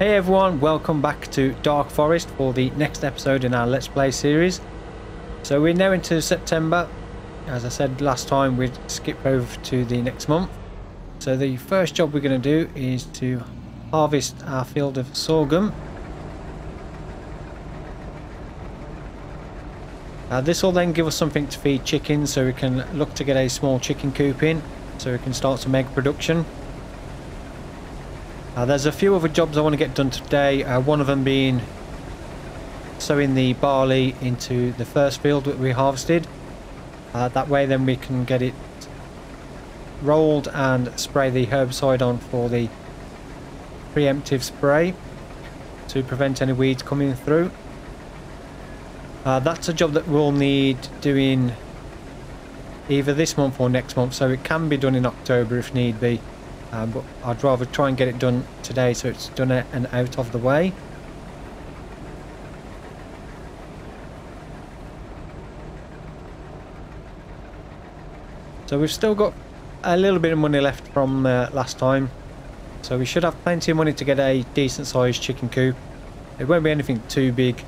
Hey everyone, welcome back to Dark Forest for the next episode in our Let's Play series. So we're now into September. As I said last time, we'd skip over to the next month. So the first job we're going to do is to harvest our field of sorghum. This will then give us something to feed chickens, so we can look to get a small chicken coop in, so we can start some egg production. There's a few other jobs I want to get done today, one of them being sowing the barley into the first field that we harvested. That way then we can get it rolled and spray the herbicide on for the preemptive spray to prevent any weeds coming through. That's a job that we'll need doing either this month or next month, so it can be done in October if need be. But I'd rather try and get it done today so it's done and out of the way. So we've still got a little bit of money left from last time, so we should have plenty of money to get a decent sized chicken coop. It won't be anything too big,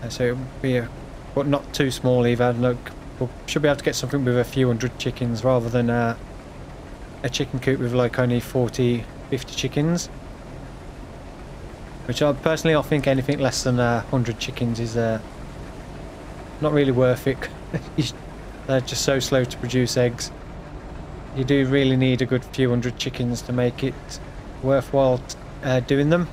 so it'll be but not too small either. Look, we should be able to get something with a few hundred chickens rather than a chicken coop with like only 40-50 chickens, which I personally think anything less than 100 chickens is not really worth it. They're just so slow to produce eggs. You do really need a good few hundred chickens to make it worthwhile doing them.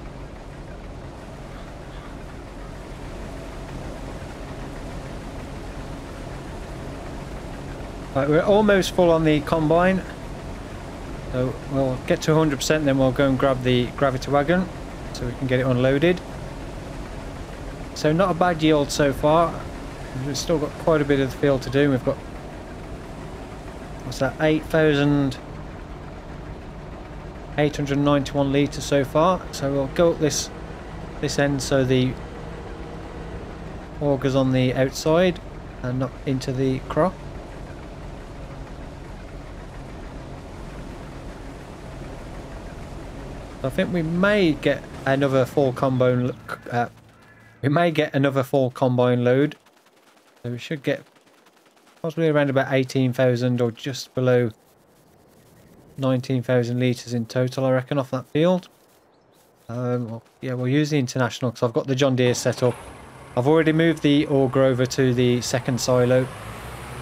Right, we're almost full on the combine. So we'll get to 100%, then we'll go and grab the gravity wagon so we can get it unloaded. So not a bad yield so far. We've still got quite a bit of the field to do. We've got, what's that, 8,891 litres so far. So we'll go up this end so the auger's on the outside and not into the crop. I think we may get another full combine. We may get another full combine load, so we should get possibly around about 18,000 or just below 19,000 litres in total, I reckon, off that field. Well, yeah, we'll use the International because I've got the John Deere set up. I've already moved the auger over to the second silo,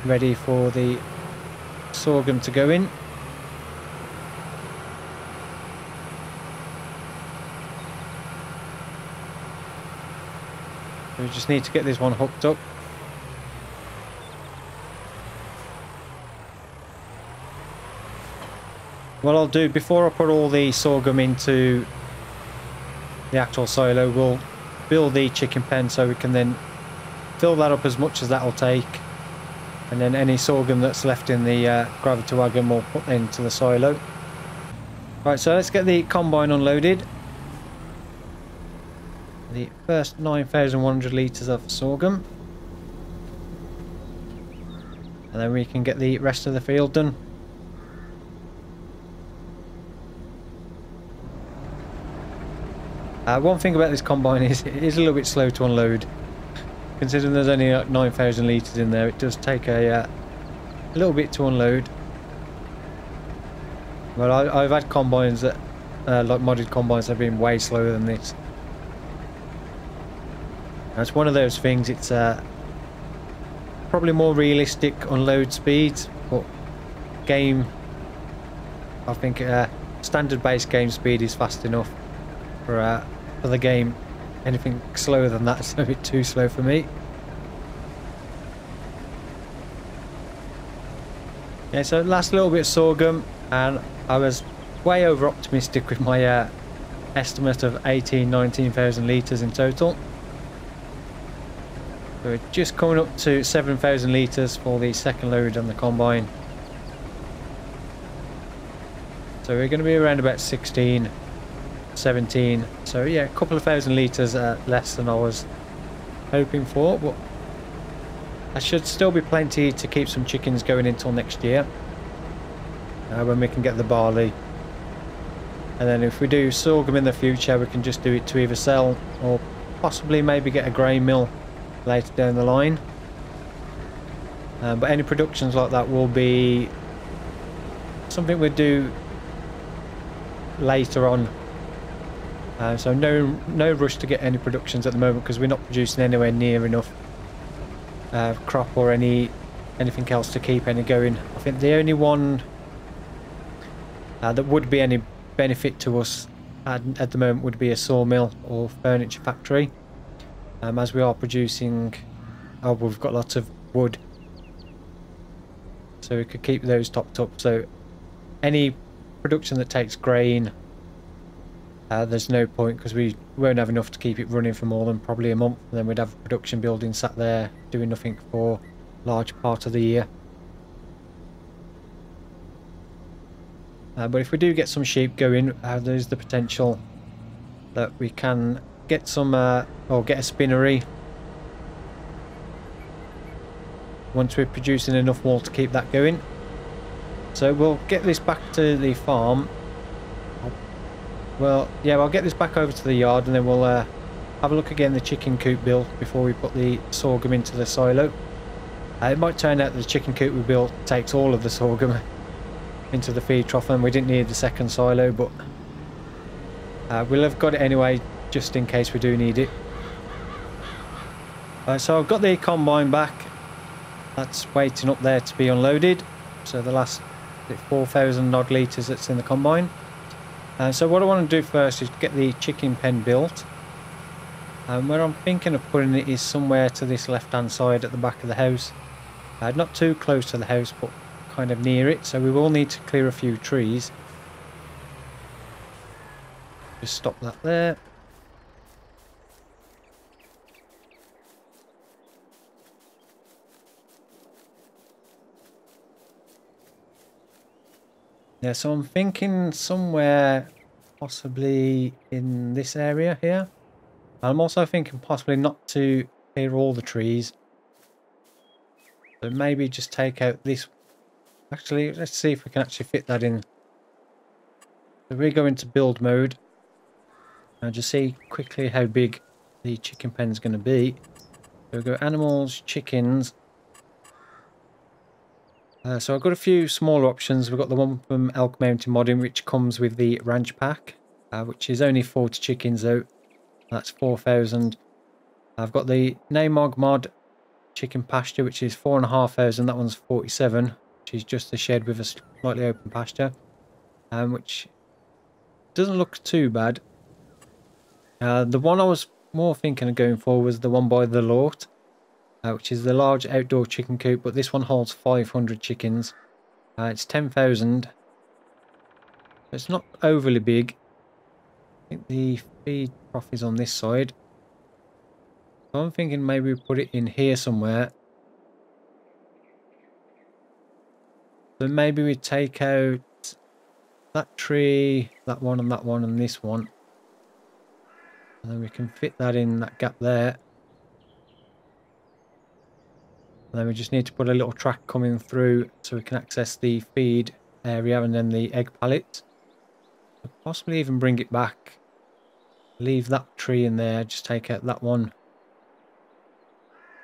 ready for the sorghum to go in. We just need to get this one hooked up. What I'll do before I put all the sorghum into the actual silo, we'll build the chicken pen so we can then fill that up as much as that'll take, and then any sorghum that's left in the gravity wagon we'll put into the silo. Right, so let's get the combine unloaded. The first 9,100 litres of sorghum, and then we can get the rest of the field done. One thing about this combine is it is a little bit slow to unload. Considering there's only 9,000 litres in there, it does take a little bit to unload. But I've had combines that, like modded combines, that have been way slower than this. It's one of those things, it's probably more realistic unload speeds, but game, I think standard base game speed is fast enough for the game. Anything slower than that is a bit too slow for me. Yeah, so last little bit of sorghum, and I was way over optimistic with my estimate of 19,000 litres in total. So we're just coming up to 7,000 litres for the second load on the combine. So we're going to be around about 16, 17. So yeah, a couple of thousand litres less than I was hoping for, but there should still be plenty to keep some chickens going until next year, when we can get the barley And then if we do sorghum in the future, we can just do it to either sell or possibly maybe get a grain mill later down the line. But any productions like that will be something we'll do later on. So no rush to get any productions at the moment, because we're not producing anywhere near enough crop or anything else to keep any going. I think the only one that would be any benefit to us at the moment would be a sawmill or furniture factory, as we are producing. Oh, we've got lots of wood, so we could keep those topped up. So any production that takes grain, there's no point, because we won't have enough to keep it running for more than probably a month, and then we'd have a production building sat there doing nothing for a large part of the year. But if we do get some sheep going, there's the potential that we can get some or get a spinnery once we're producing enough wool to keep that going. So we'll get this back to the farm. Well, yeah, I'll get this back over to the yard, and then we'll have a look again the chicken coop built before we put the sorghum into the silo. It might turn out that the chicken coop we built takes all of the sorghum into the feed trough, and we didn't need the second silo, but we'll have got it anyway, just in case we do need it. So I've got the combine back. That's waiting up there to be unloaded. So the last 4,000 odd litres that's in the combine. So what I want to do first is get the chicken pen built. Where I'm thinking of putting it is somewhere to this left hand side at the back of the house. Not too close to the house, but kind of near it. So we will need to clear a few trees. Just stop that there. Yeah, so I'm thinking somewhere possibly in this area here. I'm also thinking possibly not to clear all the trees. So maybe just take out this. Actually, let's see if we can actually fit that in. So we go into build mode. And just see quickly how big the chicken pen is going to be. So we go animals, chickens. So I've got a few smaller options. We've got the one from Elk Mountain Modding, which comes with the ranch pack, which is only 40 chickens out. That's 4,000. I've got the Namog mod chicken pasture, which is 4,500. That one's 47, which is just a shed with a slightly open pasture, which doesn't look too bad. The one I was more thinking of going for was the one by the Lort, which is the large outdoor chicken coop, but this one holds 500 chickens. It's 10,000. It's not overly big. I think the feed trough is on this side. So I'm thinking maybe we put it in here somewhere. So maybe we take out that tree, that one, and this one. And then we can fit that in that gap there. And then we just need to put a little track coming through so we can access the feed area and then the egg pallet. So possibly even bring it back. Leave that tree in there, just take out that one,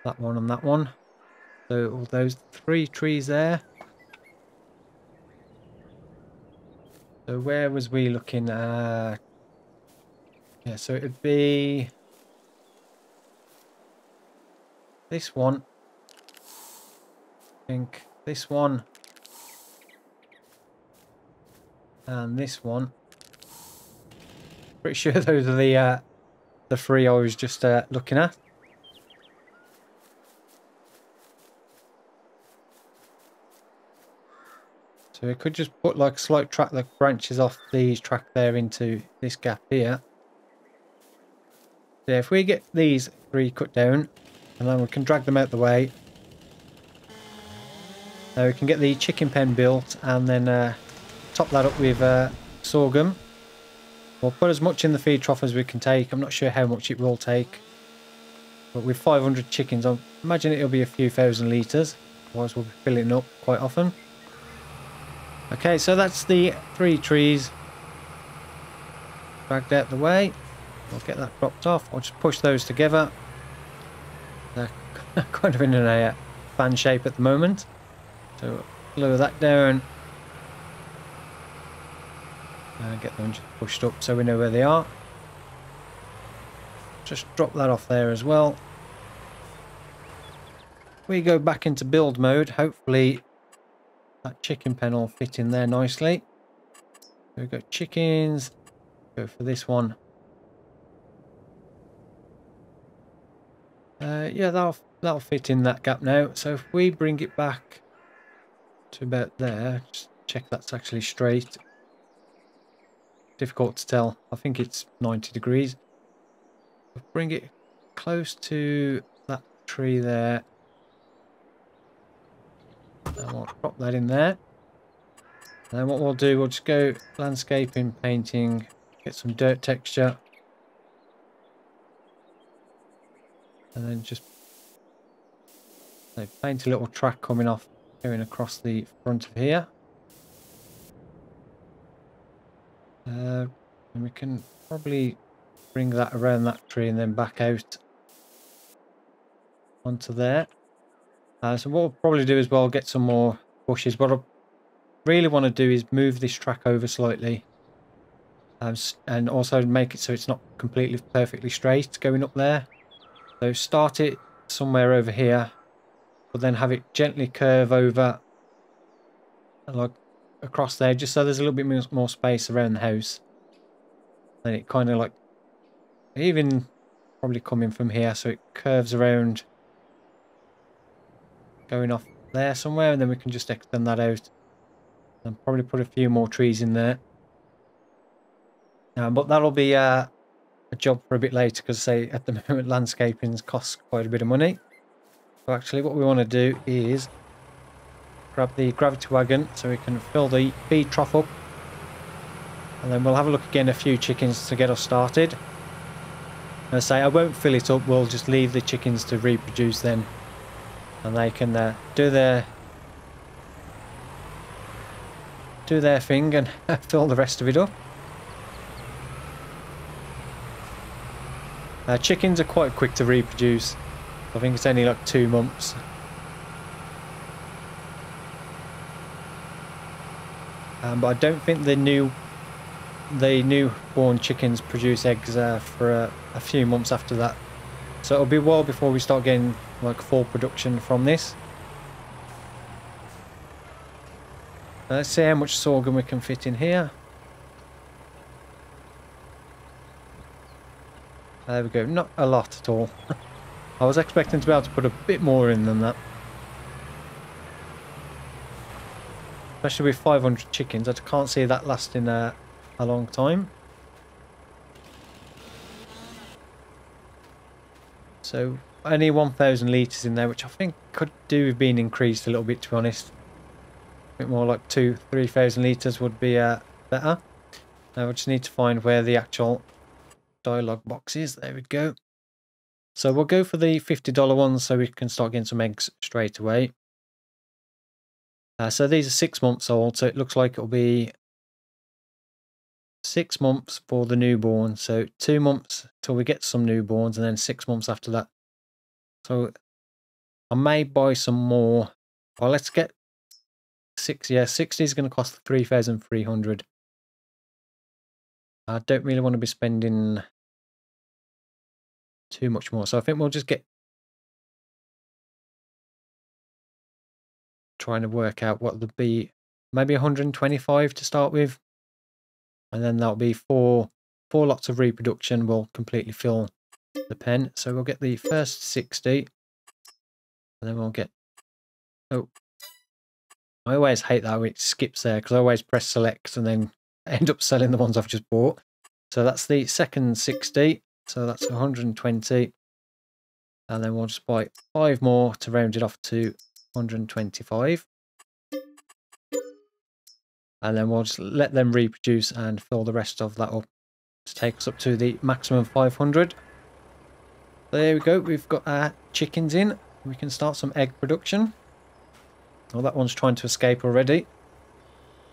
and that one. So all those 3 trees there. So where was we looking at? Yeah, so it'd be this one. I think this one and this one. Pretty sure those are the 3 I was just looking at. So we could just put like a slight track that branches off these track there into this gap here. So if we get these 3 cut down, and then we can drag them out the way. We can get the chicken pen built and then top that up with sorghum. We'll put as much in the feed trough as we can take. I'm not sure how much it will take. But with 500 chickens, I imagine it'll be a few thousand litres. Otherwise we'll be filling it up quite often. Okay, so that's the 3 trees. dragged out the way. We'll get that dropped off. I'll just push those together. They're kind of in a fan shape at the moment. So lower that down. And get them just pushed up so we know where they are. Just drop that off there as well. We go back into build mode. Hopefully that chicken pen will fit in there nicely. So we've got chickens. Go for this one. Yeah, that'll fit in that gap now. So if we bring it back to about there, just check that's actually straight. Difficult to tell. I think it's 90 degrees. Bring it close to that tree there. And we'll drop that in there. And then what we'll do, we'll just go landscaping, painting, get some dirt texture. And then just paint a little track coming off, going across the front of here. And we can probably bring that around that tree and then back out onto there. So what we'll probably do is we'll get some more bushes. What I really want to do is move this track over slightly, and also make it so it's not completely perfectly straight going up there. So start it somewhere over here, but then have it gently curve over like across there, just so there's a little bit more space around the house. Then it kind of like even probably coming from here, so it curves around going off there somewhere, and then we can just extend that out and probably put a few more trees in there. But that'll be a job for a bit later, because say at the moment landscaping costs quite a bit of money. So actually what we want to do is grab the gravity wagon so we can fill the feed trough up, and then we'll have a look again, a few chickens to get us started. And I say I won't fill it up, we'll just leave the chickens to reproduce then, and they can do their thing and fill the rest of it up. Chickens are quite quick to reproduce. I think it's only like 2 months. But I don't think the newborn chickens produce eggs for a few months after that. So it'll be a while before we start getting like full production from this. Let's see how much sorghum we can fit in here. There we go, not a lot at all. I was expecting to be able to put a bit more in than that. Especially with 500 chickens, I can't see that lasting a long time. So only 1,000 litres in there, which I think could do with being increased a little bit, to be honest. A bit more like 2,000-3,000 litres would be better. Now we just need to find where the actual dialogue box is. There we go. So we'll go for the $50 ones so we can start getting some eggs straight away. So these are 6 months old, so it looks like it'll be 6 months for the newborn. So 2 months till we get some newborns, and then 6 months after that. So I may buy some more. Well, let's get 6. Yeah, 60 is going to cost 3,300. I don't really want to be spending too much more, so I think we'll just get trying to work out what would be maybe 125 to start with, and then that'll be four lots of reproduction will completely fill the pen. So we'll get the first 60, and then we'll get, oh, I always hate that it skips there because I always press select and then end up selling the ones I've just bought. So that's the second 60, so that's 120, and then we'll just buy 5 more to round it off to 125, and then we'll just let them reproduce and fill the rest of that up to take us up to the maximum 500. There we go, we've got our chickens in. We can start some egg production. Oh, that one's trying to escape already.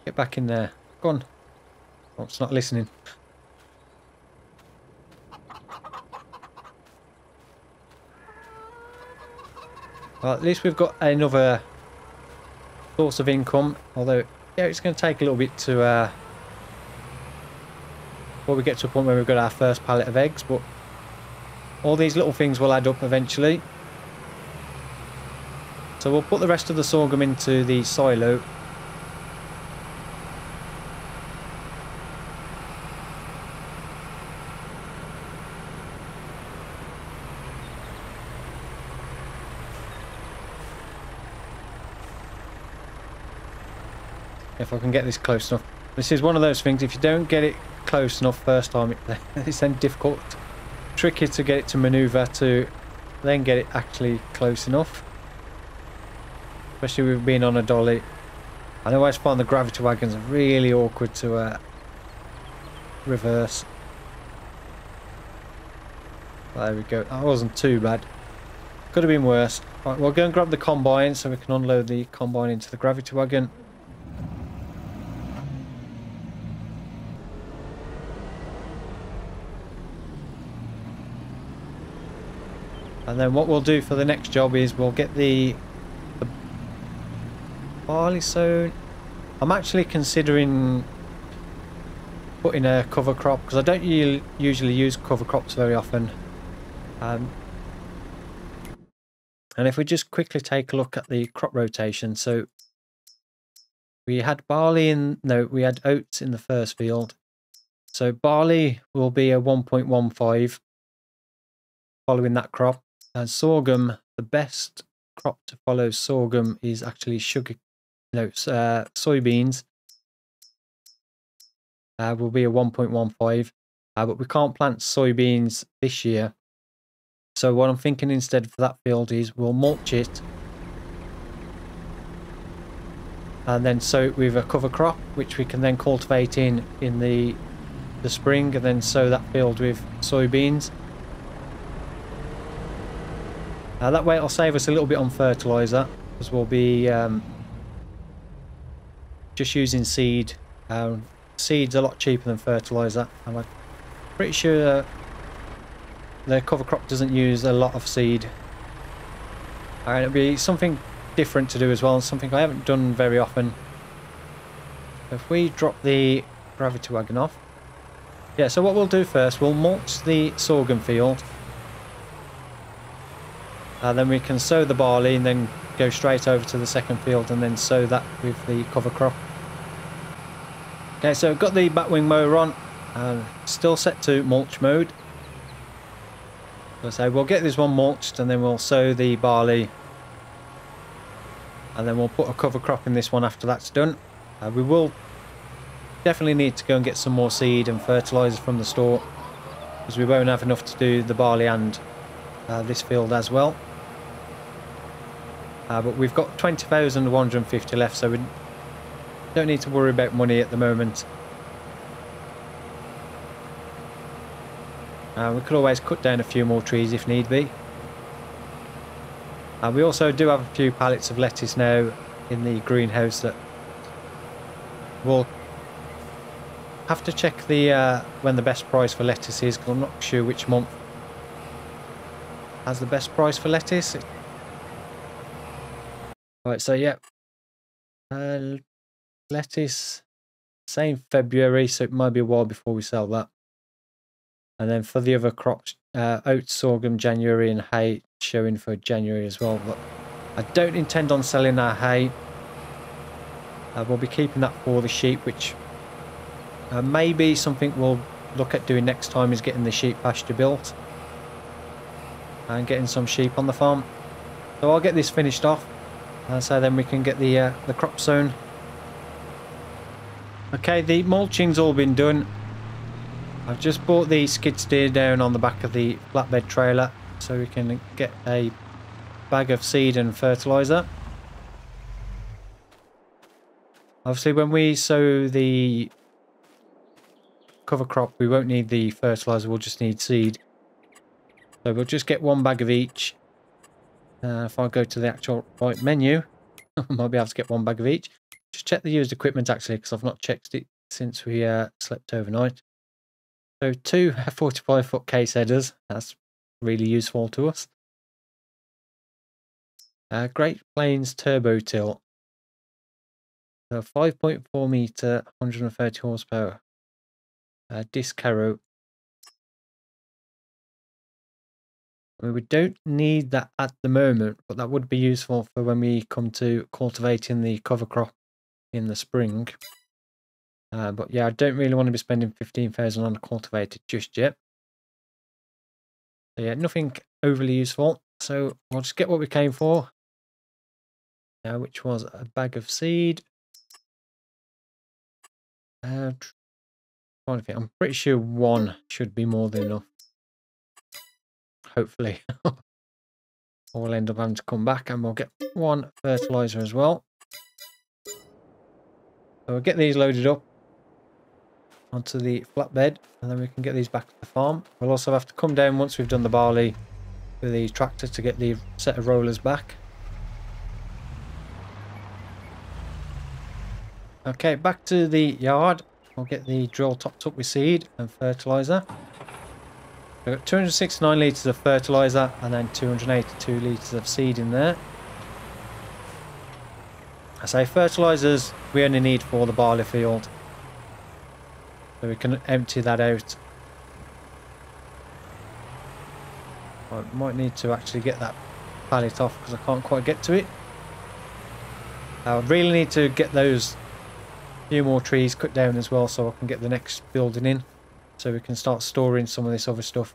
Get back in there, go on. Oh, it's not listening. Well, at least we've got another source of income, although yeah, it's going to take a little bit to before we get to a point where we've got our first pallet of eggs, but all these little things will add up eventually. So we'll put the rest of the sorghum into the silo. If I can get this close enough. This is one of those things, if you don't get it close enough first time, it's then difficult, tricky to get it to maneuver to then get it actually close enough. Especially with being on a dolly. I always find the gravity wagons really awkward to reverse. There we go, that wasn't too bad. Could have been worse. Right, we'll go and grab the combine so we can unload the combine into the gravity wagon. And then what we'll do for the next job is we'll get the barley sown. I'm actually considering putting a cover crop because I don't usually use cover crops very often. And if we just quickly take a look at the crop rotation, so we had barley in, no, we had oats in the first field. So barley will be a 1.15 following that crop. And sorghum, the best crop to follow sorghum is actually soybeans. Will be a 1.15, but we can't plant soybeans this year. So what I'm thinking instead for that field is we'll mulch it and then sow it with a cover crop, which we can then cultivate in the spring, and then sow that field with soybeans. That way it'll save us a little bit on fertilizer, because we'll be just using seed. Seed's a lot cheaper than fertilizer, and I'm pretty sure the cover crop doesn't use a lot of seed. And it'll be something different to do as well, and something I haven't done very often. If we drop the gravity wagon off, yeah, so what we'll do first, we'll mulch the sorghum field. Then we can sow the barley and then go straight over to the second field and then sow that with the cover crop. Okay, so I've got the batwing mower on, still set to mulch mode. So we'll get this one mulched and then we'll sow the barley. And then we'll put a cover crop in this one after that's done. We will definitely need to go and get some more seed and fertilizer from the store, because we won't have enough to do the barley and this field as well. But we've got 20,150 left, so we don't need to worry about money at the moment. We could always cut down a few more trees if need be. We also do have a few pallets of lettuce now in the greenhouse that we'll have to check the when the best price for lettuce is, because I'm not sure which month has the best price for lettuce. Right, so yeah, lettuce, same February, so it might be a while before we sell that. And then for the other crops, oats, sorghum, January, and hay showing for January as well. But I don't intend on selling our hay. We'll be keeping that for the sheep, which maybe something we'll look at doing next time is getting the sheep pasture built and getting some sheep on the farm. So I'll get this finished off, so then we can get the crop sown. Okay, the mulching's all been done. I've just brought the skid steer down on the back of the flatbed trailer so we can get a bag of seed and fertilizer. Obviously when we sow the cover crop we won't need the fertilizer, we'll just need seed. So we'll just get one bag of each. If I go to the actual right menu, I might be able to get one bag of each. Just check the used equipment actually, because I've not checked it since we slept overnight. So 2 45-foot case headers, that's really useful to us. Great Plains Turbo Till. So 5.4 meter, 130 horsepower. Disc harrow. I mean, we don't need that at the moment, but that would be useful for when we come to cultivating the cover crop in the spring. But yeah, I don't really want to be spending 15,000 on a cultivator just yet. So yeah, nothing overly useful. So we'll just get what we came for. Which was a bag of seed. I'm pretty sure one should be more than enough. Hopefully. Or we'll end up having to come back and we'll get one fertilizer as well. So we'll get these loaded up onto the flatbed and then we can get these back to the farm. We'll also have to come down once we've done the barley with the tractor to get the set of rollers back. Okay, back to the yard. We'll get the drill topped up with seed and fertilizer. We've got 269 litres of fertilizer and then 282 litres of seed in there. I say fertilizers we only need for the barley field. So we can empty that out. I might need to actually get that pallet off because I can't quite get to it. I really need to get those few more trees cut down as well so I can get the next building in. So we can start storing some of this other stuff.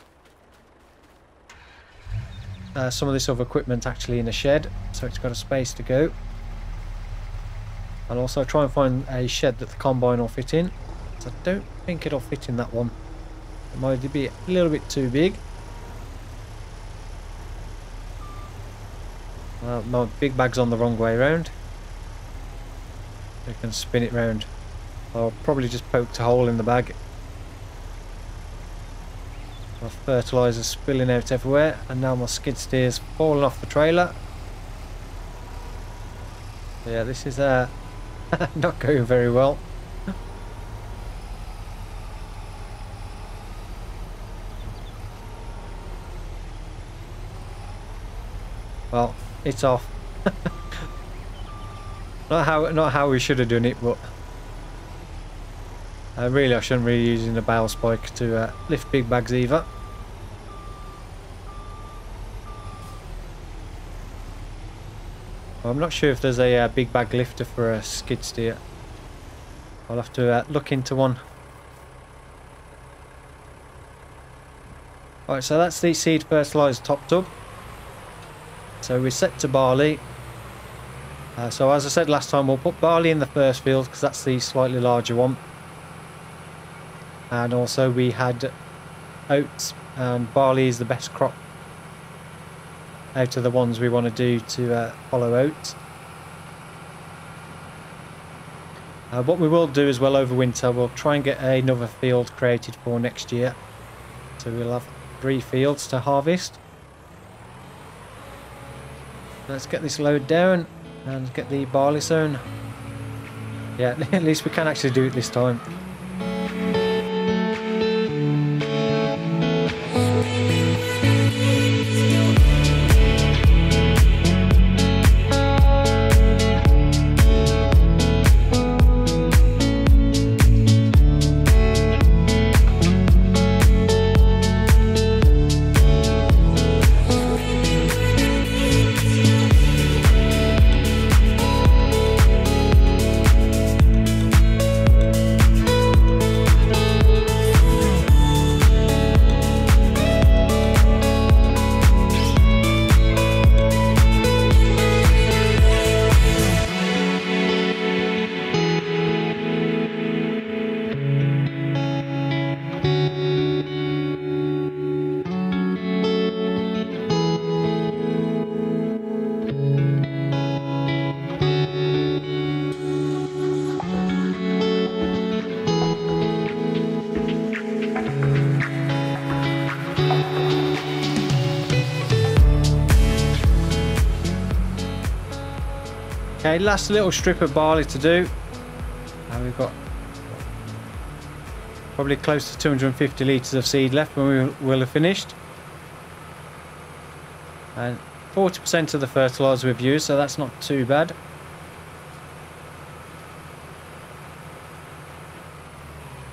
Some of this other equipment actually in a shed, so it's got a space to go. I'll also try and find a shed that the combine will fit in. So I don't think it'll fit in that one. It might be a little bit too big. My big bag's on the wrong way around. You can spin it round. I'll probably just poke a hole in the bag. My fertilizer spilling out everywhere, and now my skid steer's falling off the trailer. So yeah, this is not going very well. Well, it's off. Not how we should have done it, but really I shouldn't be using the bale spike to lift big bags either. Well, I'm not sure if there's a big bag lifter for a skid steer. I'll have to look into one. Alright, so that's the seed fertilizer topped up. So we're set to barley. So as I said last time, we'll put barley in the first field because that's the slightly larger one. And also we had oats, and barley is the best crop out of the ones we want to do to follow oats. What we will do as well over winter, we'll try and get another field created for next year. So we'll have 3 fields to harvest. Let's get this load down and get the barley sown. Yeah, at least we can actually do it this time. Okay, last little strip of barley to do. And we've got probably close to 250 litres of seed left when we will have finished. And 40% of the fertilizer we've used, so that's not too bad.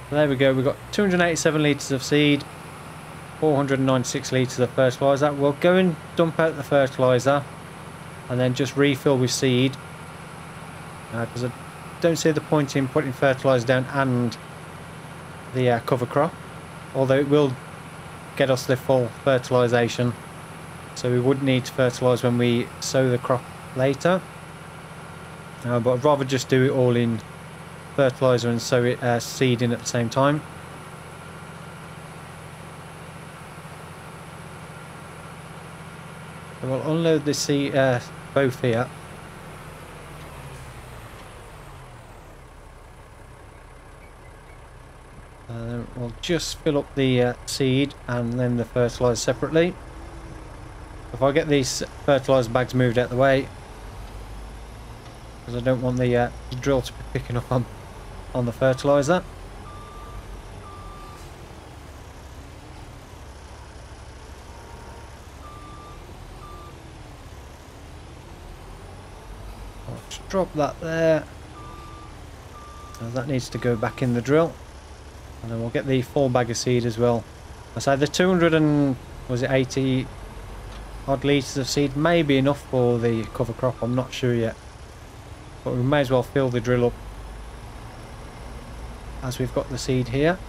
So there we go, we've got 287 litres of seed, 496 litres of fertilizer. We'll go and dump out the fertilizer and then just refill with seed, because I don't see the point in putting fertilizer down and the cover crop, although it will get us the full fertilisation, so we would need to fertilise when we sow the crop later, but I'd rather just do it all in fertiliser and sow it seed in at the same time. So we'll unload the seed both here. We'll just fill up the seed and then the fertiliser separately. If I get these fertiliser bags moved out of the way, because I don't want the drill to be picking up on the fertiliser. I'll just drop that there, as that needs to go back in the drill. And then we'll get the full bag of seed as well. I say the 280 odd litres of seed may be enough for the cover crop, I'm not sure yet. But we may as well fill the drill up as we've got the seed here.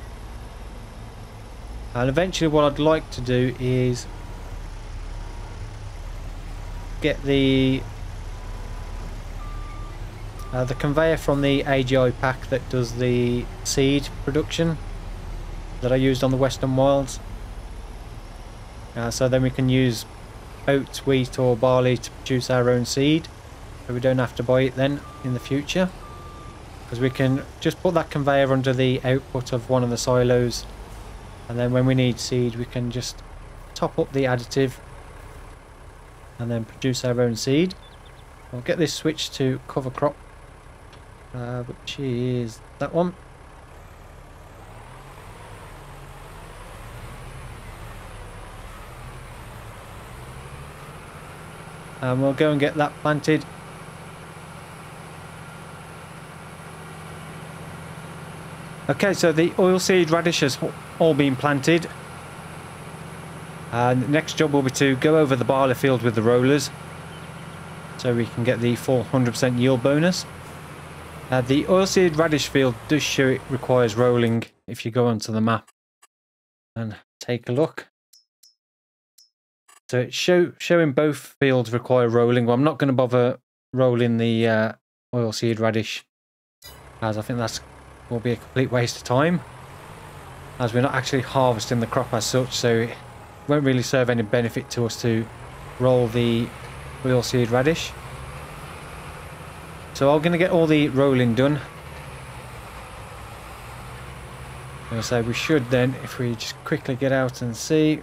And eventually what I'd like to do is get the conveyor from the AGI pack that does the seed production that I used on the Western Wilds. So then we can use oats, wheat or barley to produce our own seed, so we don't have to buy it then in the future, because we can just put that conveyor under the output of one of the silos, and then when we need seed we can just top up the additive and then produce our own seed. I'll get this switched to cover crop, which is that one. And we'll go and get that planted. Okay, so the oilseed radish has all been planted. And the next job will be to go over the barley field with the rollers, so we can get the full 100% yield bonus. The oilseed radish field does show it requires rolling if you go onto the map and take a look. So it's showing both fields require rolling. Well, I'm not going to bother rolling the oilseed radish, as I think that will be a complete waste of time, as we're not actually harvesting the crop as such, so it won't really serve any benefit to us to roll the oilseed radish. So I'm going to get all the rolling done. So we should then, if we just quickly get out and see.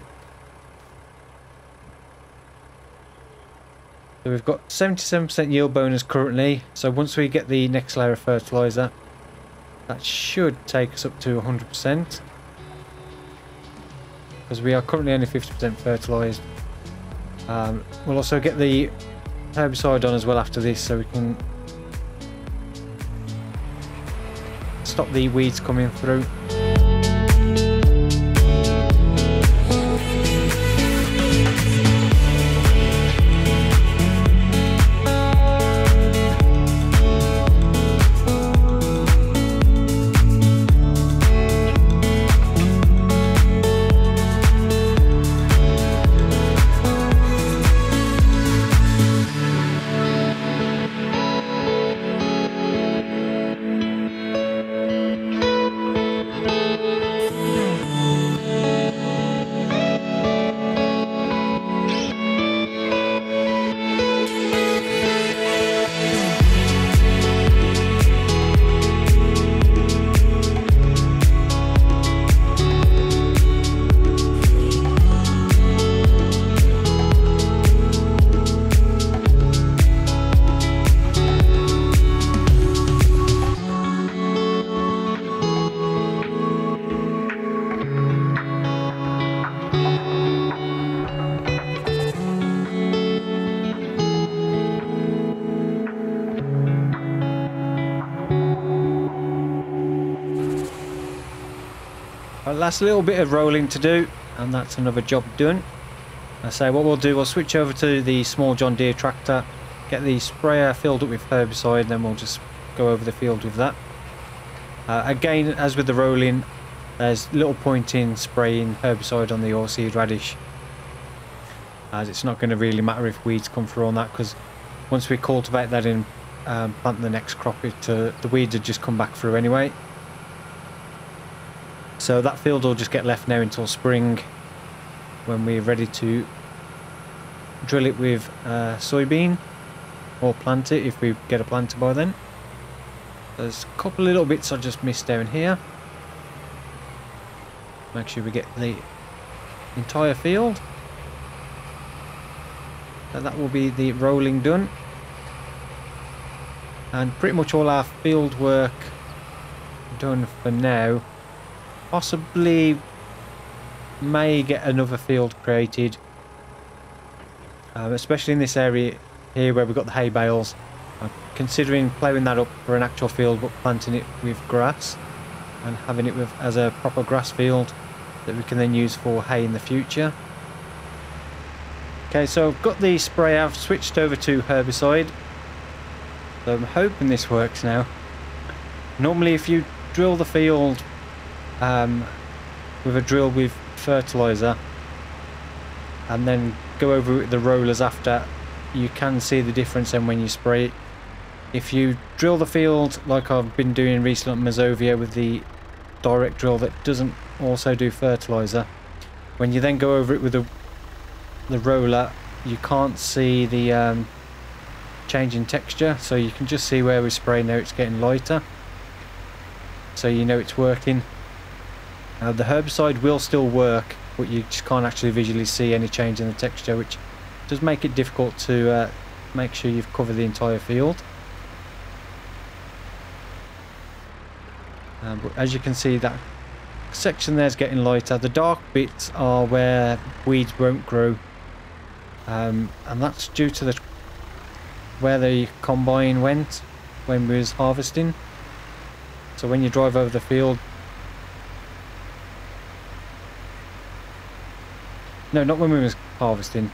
So we've got 77% yield bonus currently. So once we get the next layer of fertilizer, that should take us up to 100%. Because we are currently only 50% fertilized. We'll also get the herbicide on as well after this, so we can stop the weeds coming through. last little bit of rolling to do, and that's another job done. I say what we'll do, we'll switch over to the small John Deere tractor, get the sprayer filled up with herbicide, and then we'll just go over the field with that. Again, as with the rolling, there's little point in spraying herbicide on the oilseed radish, as it's not going to really matter if weeds come through on that, because once we cultivate that in, plant the next crop, the weeds would just come back through anyway. So that field will just get left now until spring, when we're ready to drill it with soybean, or plant it if we get a planter by then. There's a couple of little bits I just missed down here. Make sure we get the entire field. So that will be the rolling done. And pretty much all our field work done for now. Possibly may get another field created. Especially in this area here where we've got the hay bales. I'm considering ploughing that up for an actual field, but planting it with grass and having it as a proper grass field that we can then use for hay in the future. Okay, so I've got the spray, I've switched over to herbicide. So I'm hoping this works now. Normally if you drill the field with a drill with fertilizer and then go over it with the rollers after, you can see the difference then when you spray it. If you drill the field like I've been doing recently at Mazovia with the direct drill that doesn't also do fertilizer, when you then go over it with the roller, you can't see the change in texture, so you can just see where we spray now it's getting lighter, so you know it's working. The herbicide will still work, but you just can't actually visually see any change in the texture, which does make it difficult to make sure you've covered the entire field. But as you can see, that section there is getting lighter. The dark bits are where weeds won't grow, and that's due to where the combine went when we was harvesting. So when you drive over the field, no, not when we was harvesting,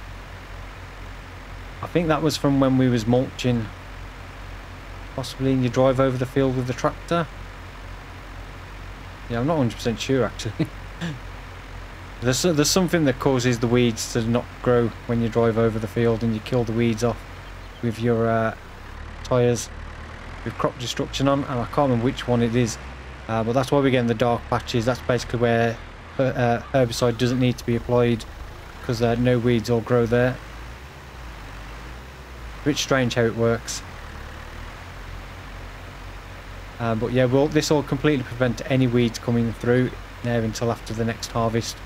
I think that was from when we was mulching, possibly, and you drive over the field with the tractor. Yeah, I'm not 100% sure actually. There's something that causes the weeds to not grow when you drive over the field, and you kill the weeds off with your tyres with crop destruction on, and I can't remember which one it is, but that's why we're getting the dark patches. That's basically where herbicide doesn't need to be applied, because no weeds will grow there. A bit strange how it works. But yeah, this will completely prevent any weeds coming through now until after the next harvest.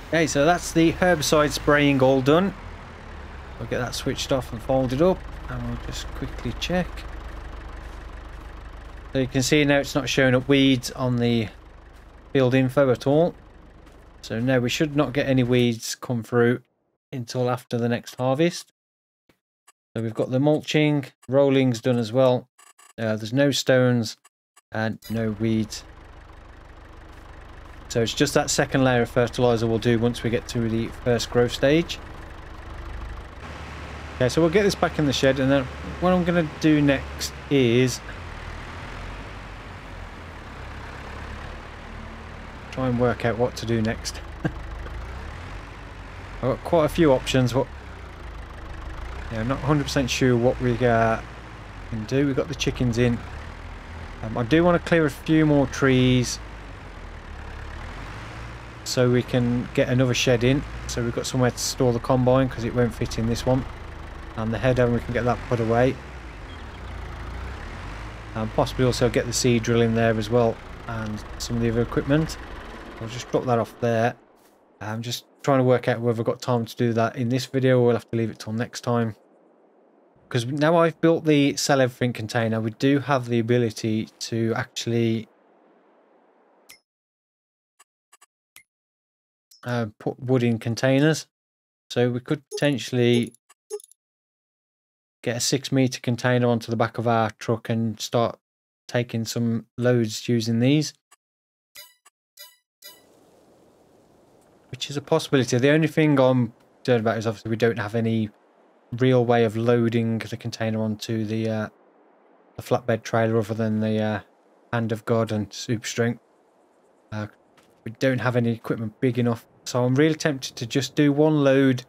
Okay, so that's the herbicide spraying all done. I'll get that switched off and folded up, and we'll just quickly check. So you can see now it's not showing up weeds on the field info at all. So now we should not get any weeds come through until after the next harvest. So we've got the mulching, rollings done as well. There's no stones and no weeds. So it's just that second layer of fertilizer we'll do once we get to the first growth stage. Okay, so we'll get this back in the shed, and then what I'm going to do next is try and work out what to do next. I've got quite a few options. Yeah, I'm not 100% sure what we can do. We've got the chickens in. I do want to clear a few more trees so we can get another shed in, so we've got somewhere to store the combine, because it won't fit in this one, and the header, and we can get that put away, and possibly also get the seed drill in there as well, and some of the other equipment. I'll just drop that off there. I'm just trying to work out whether I've got time to do that in this video, or we'll have to leave it till next time, because now I've built the sell everything container, we do have the ability to actually put wood in containers. So we could potentially get a 6 meter container onto the back of our truck and start taking some loads using these, which is a possibility. The only thing I'm concerned about is obviously we don't have any real way of loading the container onto the flatbed trailer other than the hand of God and super strength. We don't have any equipment big enough, so I'm really tempted to just do one load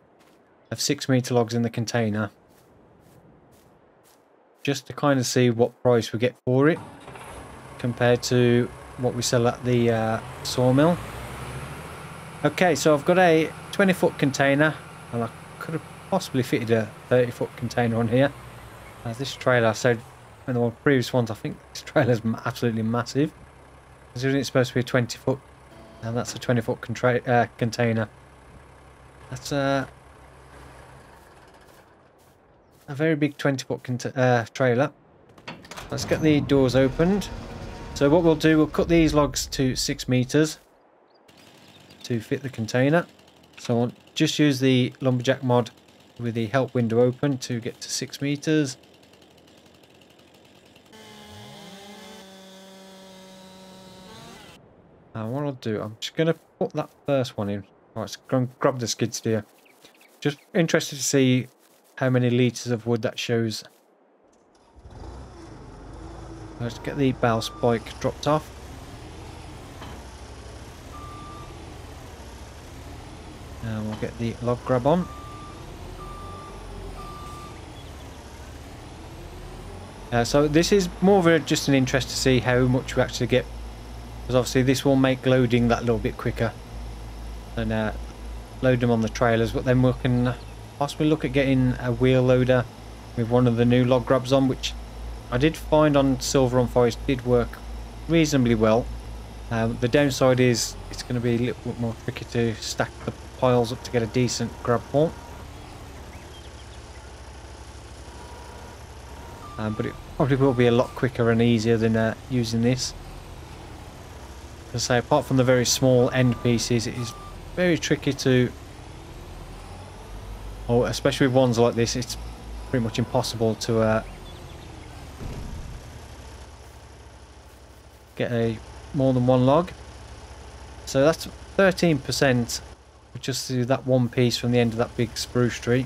of 6 meter logs in the container, just to kind of see what price we get for it compared to what we sell at the sawmill. Okay, so I've got a 20-foot container, and I could have possibly fitted a 30-foot container on here. This trailer, I said in the previous ones, I think this trailer is absolutely massive. Considering it's supposed to be a 20-foot, and that's a 20-foot container. That's a very big 20-foot trailer. Let's get the doors opened. So what we'll do, we'll cut these logs to 6 meters to fit the container. So I'll just use the lumberjack mod with the help window open to get to 6 meters. And what I'll do, I'm just going to put that first one in. Right, let's go and grab the skid steer. Just interested to see how many litres of wood that shows. Let's get the bow spike dropped off. And we'll get the log grab on. So this is more of just an interest to see how much we actually get, because obviously this will make loading that little bit quicker and load them on the trailers. But then we can possibly look at getting a wheel loader with one of the new log grabs on, which I did find on Silver on Forest did work reasonably well. The downside is it's going to be a little bit more tricky to stack the piles up to get a decent grab point. But it probably will be a lot quicker and easier than using this. As I say, apart from the very small end pieces, it is very tricky to, or especially with ones like this, it's pretty much impossible to get more than one log. So that's 13%, just to that one piece from the end of that big spruce tree.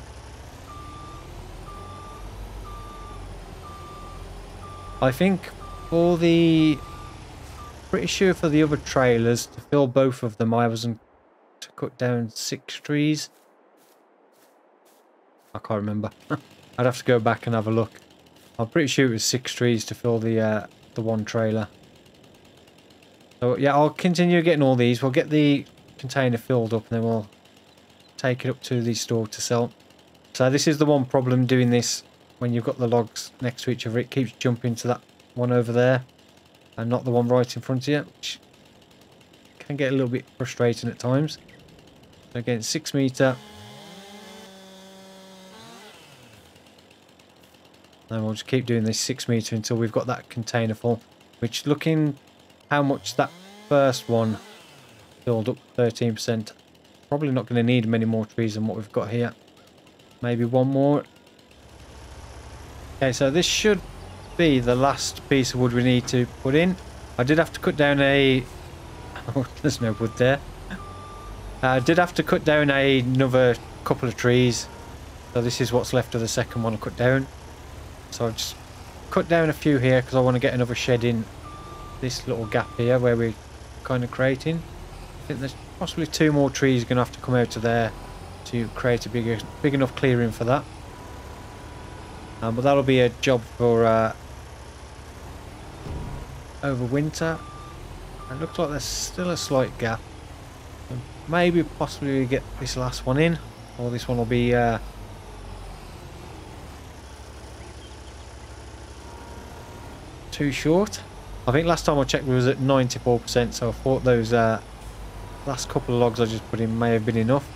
I think for the, pretty sure for the other trailers, to fill both of them, I was to cut down 6 trees. I can't remember. I'd have to go back and have a look. I'm pretty sure it was 6 trees to fill the one trailer. So yeah, I'll continue getting all these. We'll get the container filled up and then we'll take it up to the store to sell. So this is the one problem doing this when you've got the logs next to each other. It keeps jumping to that one over there and not the one right in front of you, which can get a little bit frustrating at times. So again, 6 meter. And we'll just keep doing this 6 meter until we've got that container full, which, looking how much that first one filled up, 13%, probably not going to need many more trees than what we've got here. Maybe one more. Okay, so this should be the last piece of wood we need to put in. I did have to cut down a... oh, there's no wood there. I did have to cut down another couple of trees. So this is what's left of the second one I cut down. So I've just cut down a few here because I want to get another shed in this little gap here where we're kind of creating. I think there's possibly 2 more trees going to have to come out of there to create a big enough clearing for that. But that'll be a job for over winter. It looks like there's still a slight gap. So maybe possibly get this last one in, or this one will be too short. I think last time I checked we was at 94%, so I thought those last couple of logs I just put in may have been enough.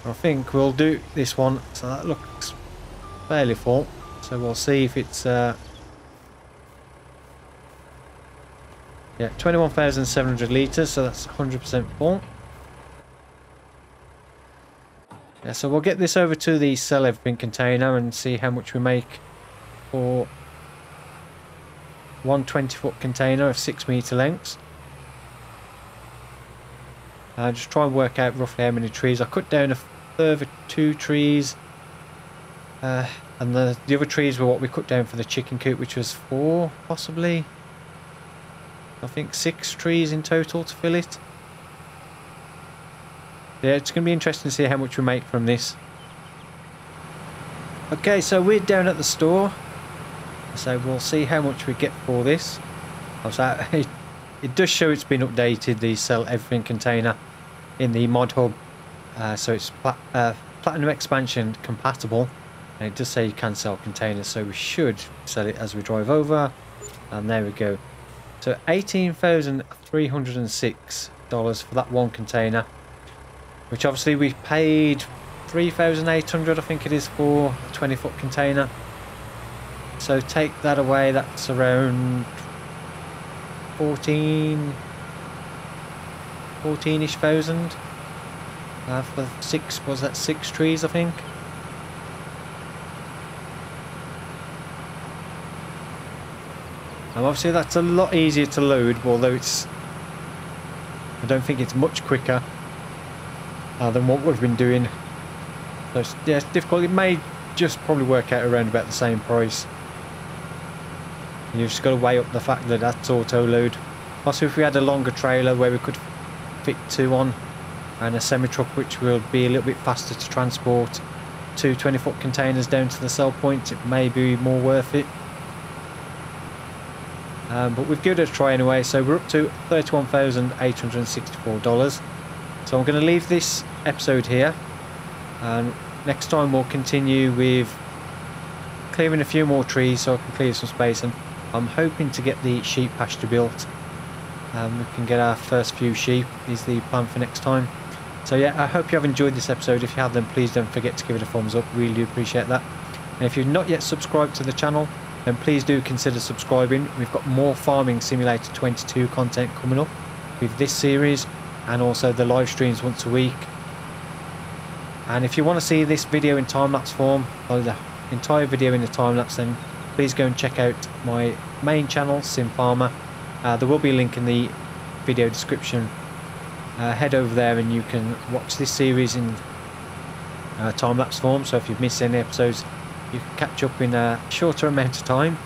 But I think we'll do this one, so that looks fairly full. So we'll see if it's yeah, 21,700 litres, so that's 100% full. Yeah, so we'll get this over to the sell everything container and see how much we make for one 20-foot container of 6 meter lengths. Just try and work out roughly how many trees. I cut down a further 2 trees, and the other trees were what we cut down for the chicken coop, which was 4 possibly. I think 6 trees in total to fill it. Yeah, it's going to be interesting to see how much we make from this. Okay, so we're down at the store, so we'll see how much we get for this. It does show it's been updated, the sell everything container in the mod hub, so it's platinum expansion compatible, and it does say you can sell containers, so we should sell it as we drive over. And there we go. So $18,306 for that one container, which obviously we paid $3,800, I think it is, for a 20-foot container. So take that away, that's around 14-ish thousand for 6, was that 6 trees, I think. And obviously that's a lot easier to load, although I don't think it's much quicker than what we've been doing. So yeah, it's difficult. It may just probably work out around about the same price. And you've just got to weigh up the fact that that's auto load. Also, if we had a longer trailer where we could fit 2 on, and a semi-truck which will be a little bit faster to transport 2 20-foot containers down to the sell point, it may be more worth it. But we've given it a try anyway, so we're up to $31,864. So I'm going to leave this episode here, and next time we'll continue with clearing a few more trees so I can clear some space, and I'm hoping to get the sheep pasture built. We can get our first few sheep is the plan for next time. So yeah, I hope you have enjoyed this episode. If you have, then please don't forget to give it a thumbs up, really do appreciate that. And if you've not yet subscribed to the channel, then please do consider subscribing. We've got more Farming Simulator 22 content coming up with this series, and also the live streams once a week. And if you want to see this video in time-lapse form, or the entire video in the time-lapse, then please go and check out my main channel, Sim Farmer. There will be a link in the video description. Head over there and you can watch this series in time-lapse form, so if you've missed any episodes you can catch up in a shorter amount of time.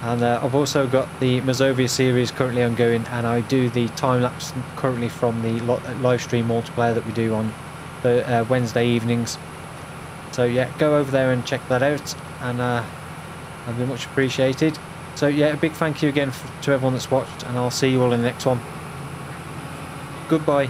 And I've also got the Mazovia series currently ongoing, and I do the time-lapse currently from the live stream multiplayer that we do on the Wednesday evenings. So yeah, go over there and check that out, and that'd be much appreciated. So yeah, a big thank you again to everyone that's watched, and I'll see you all in the next one. Goodbye.